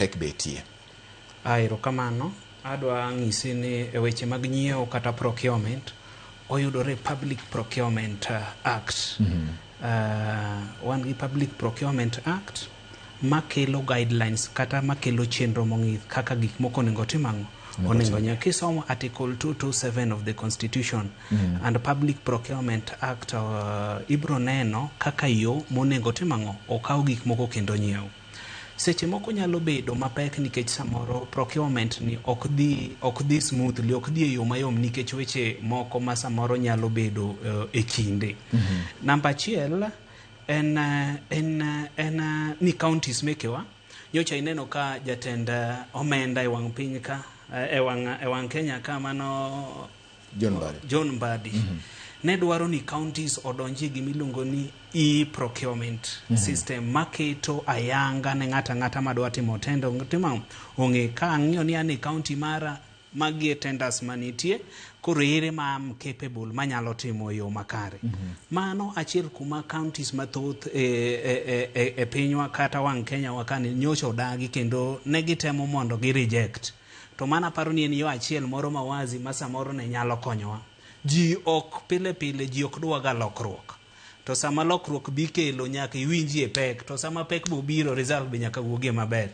pek betie. Erokamano, adwa ng'isi ni e weche mag nyiewo kata procurement oyudore Public Procurement Act. Wan gi Public Procurement Act makelo guidelines kata makelo chenro mong'ith kaka gik moko onego tim ang'o. Onego nyaka kisomo Article 227 of the Constitution and Public Procurement Act ibro neno kaka yo monego tim ang'o okaw gik moko kendo nyiew. Seche moko nyalo bedo mapek nikech samoro procurement ni ok dhi smoothly, ok dhi e yo mayom nikech weche moko ma samoro nyalo bedo e kinde. Namba achiel en ni counties mekewa nyocha ineno ka jatend omenda e wang' piny ka e wang' Kenya ka mano John Mbadi ne dwaro ni counties odonji gimiluongo ni e-procurement system maketo ayanga ne ng'ata madwa timo tendo ong'e ka ang'iyo ni ane county mara magie tenders manitie koro ere ma am capable manyalo timo yo makare. Mano achiel kuma counties mathoth e pinywa kata wang' Kenya wakani nyocha odagi kendo ne gitemo mondo gi reject. To mana paro ni en yo achiel moro mawazi ma samoro ne nyalo konyowa. Ji ok pile ji ok dwaga lokruok. To sama lokruok bi kelo nyaka iwinji e pek, to sama pek biro result be nyaka wuogie maber.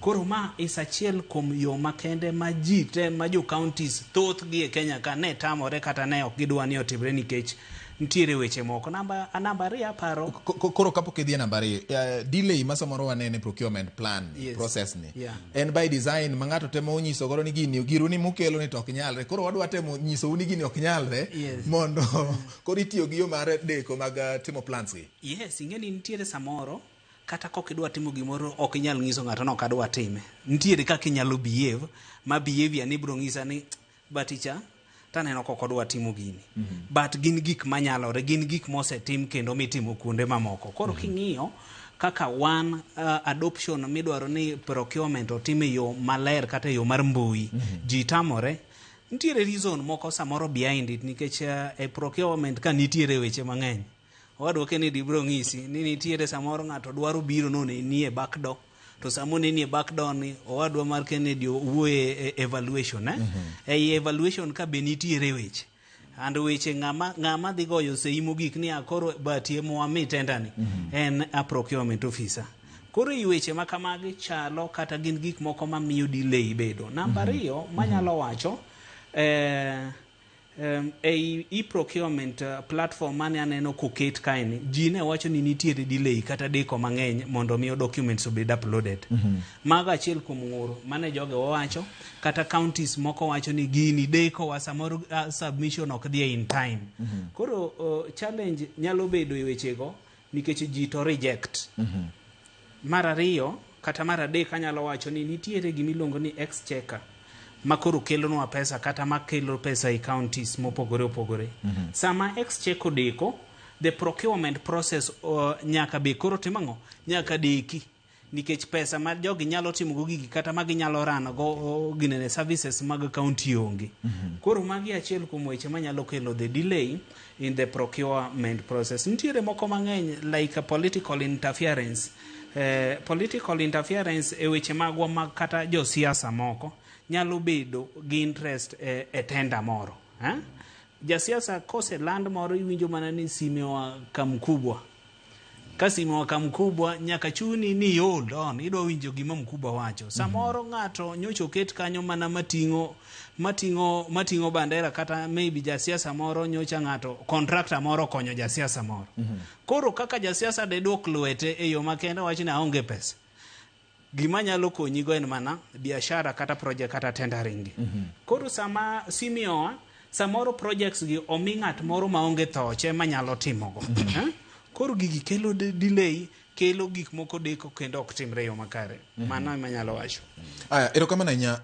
Koro ma is achiel kuom yo makende ma ji te ma jo counties thoth gi e Kenya ka ne tamore kata ne ok gidwa ni otimre nikech ntiere weche moko. Namba 2 aparo koro kapok idhi namba 2 delay ma samoro wanene procurement plan process ni en by design ma ng'ato temo nyiso goro ni gini giru ni mukelo ni to ok nyalre, koro wadwa temo nyiso ni gini ok nyalre mondo koro itiyo gi yo mar deko mag timo plans gi. Yes, ingeni ntiere samoro kata kok idwa timo gimoro ok inyal nyiso ng'ato no kadwa time. Ntiere kaka inyalo behave ma behavior ni bro ng'isa ni baticha taneno kok odwa timo gini. But gin gik manyalore, gin gik mosetim kendo mitimo kuonde mamoko. Koro king'iyo kaka one adoption midwaro ni procurement otime yo maler kata yo mar mbui ji tamore. Ntiere reason moko samoro behind it nikech e procurement ka nitiere weche mang'eny. Owadwa Kennedy bro ng'isi ni nitiere samoro ng'ato dwaro biro no ni e backdoor. To samo ni e backdoor ni owadwa mar Kennedy wuoye evaluation ei evaluation ka be nitiere weche and weche ng'ama dhi goyo sei mogik ni akoro batie moami tendani en a procurement officer. Koro i weche makamagi chalo kata gin gik moko mamiyo delay bedo. Namba 2 manyalo wacho e-procurement platform mane aneno koket kaini ji ne wacho ni nitiere delay kata deko mang'eny mondo miyo documents obed uploaded. Maga achiel kuom ng'uro mane joge wacho kata counties moko wacho ni gini deko wa samoro submission ok dhi in time. Koro challenge nyalo bedo e wechego nikech ji to reject. Mar 2 kata mar 3 anyalo wacho ni nitiere gimiluongo ni exchequer makoro kelonwa pesa kata makelo pesa e counties mopogore opogore. Sama exchequer deko, the procurement process nyaka be koro timang'o nyaka deki nikech pesa ma jogi nyalo timo go gigi kata magi nyalo rano go ginene services mag county onge. Koro magi achiel kuom weche manyalo kelo the delay in the procurement process. Ntiere moko mang'eny like a political interference. Political interference e weche magwa mag kata jo siasa moko nyalo bedo gi interest e tenda moro. Jasiasa kose land moro iwinjo mana ni sime wa kamkubwa. Ka sime wa kamkubwa nyaka chuni ni hold on idwa winjo gima mkubwa wacho. Samoro ng'ato nyocho ket kanyo mana matingo bandera kata maybe jasiasa moro nyocha ng'ato contractor moro konyo jasiasa moro. Koro kaka jasiasa de dwok lwete e yo makende wacho ni aonge pesa. Gima nyalo konyigo en mana biashara kata project kata tendering. Koro sama simiowa samoro projects gi omi ng'at moro maonge thoche manyalo timogo. Koro gigi kelo delay, kelo gik moko deko kendo ok timre yo makare. Mano ema nyalo wacho. Erokamano ahinya.